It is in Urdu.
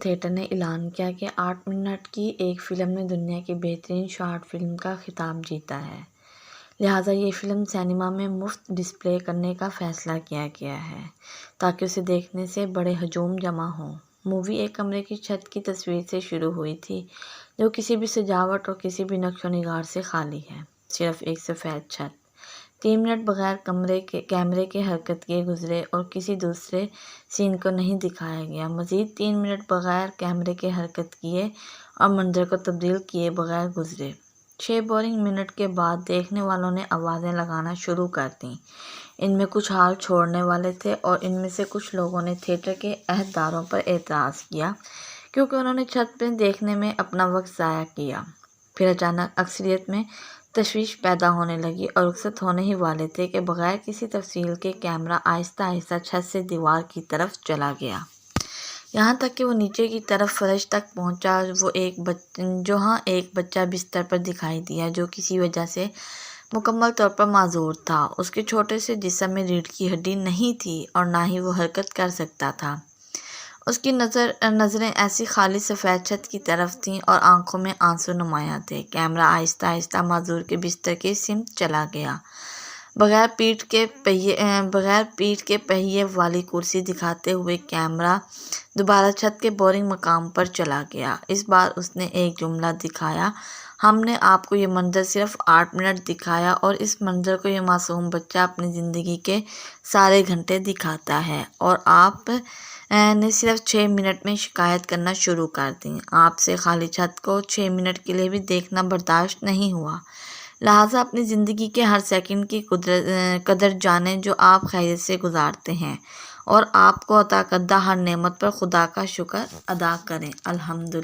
تھیٹر نے اعلان کیا کہ 8 منٹ کی ایک فلم نے دنیا کی بہترین شارٹ فلم کا خطاب جیتا ہے، لہٰذا یہ فلم سینما میں مفت ڈسپلے کرنے کا فیصلہ کیا گیا ہے تاکہ اسے دیکھنے سے بڑے ہجوم جمع ہوں۔ مووی ایک کمرے کی چھت کی تصویر سے شروع ہوئی تھی جو کسی بھی سجاوٹ اور کسی بھی نقش و نگار سے خالی ہے، صرف ایک سفید چھت۔ 3 منٹ بغیر کیمرے کے حرکت کیے گزرے اور کسی دوسرے سین کو نہیں دکھایا گیا۔ مزید 3 منٹ بغیر کیمرے کے حرکت کیے اور منظر کو تبدیل کیے بغیر گزرے۔ 6 بورنگ منٹ کے بعد دیکھنے والوں نے آوازیں لگانا شروع کر دیں۔ ان میں کچھ ہال چھوڑنے والے تھے اور ان میں سے کچھ لوگوں نے تھیٹر کے عہدیداروں پر اعتراض کیا کیونکہ انہوں نے چھت پہ دیکھنے میں اپنا وقت ضائع کیا۔ پھر اچانک اکثریت میں تشویش پیدا ہونے لگی اور رخصت ہونے ہی والے تھے کہ بغیر کسی تفصیل کے کیمرہ آہستہ آہستہ چھت سے دیوار کی طرف چلا گیا، یہاں تک کہ وہ نیچے کی طرف فرش تک پہنچا۔ جہاں ایک بچہ بستر پر دکھائی دیا جو کسی وجہ سے مکمل طور پر معذور تھا۔ اس کے چھوٹے سے جسم میں ریڑھ کی ہڈی نہیں تھی اور نہ ہی وہ حرکت کر سکتا تھا۔ اس کی نظریں ایسی خالی سفید چھت کی طرف تھیں اور آنکھوں میں آنسو نمایاں تھے۔ کیمرہ آہستہ آہستہ معذور کے بستر کی سمت چلا گیا، بغیر پیٹھ کے پہیے والی کرسی دکھاتے ہوئے کیمرہ دوبارہ چھت کے بورنگ مقام پر چلا گیا۔ اس بار اس نے ایک جملہ دکھایا: ہم نے آپ کو یہ منظر صرف 8 منٹ دکھایا اور اس منظر کو یہ معصوم بچہ اپنی زندگی کے سارے گھنٹے دکھاتا ہے اور آپ نے صرف 6 منٹ میں شکایت کرنا شروع کر دی۔ آپ سے خالی چھت کو 6 منٹ کے لیے بھی دیکھنا برداشت نہیں ہوا، لہٰذا اپنی زندگی کے ہر سیکنڈ کی قدر جانیں جو آپ خیریت سے گزارتے ہیں اور آپ کو عطا کردہ ہر نعمت پر خدا کا شکر ادا کریں۔ الحمدللہ۔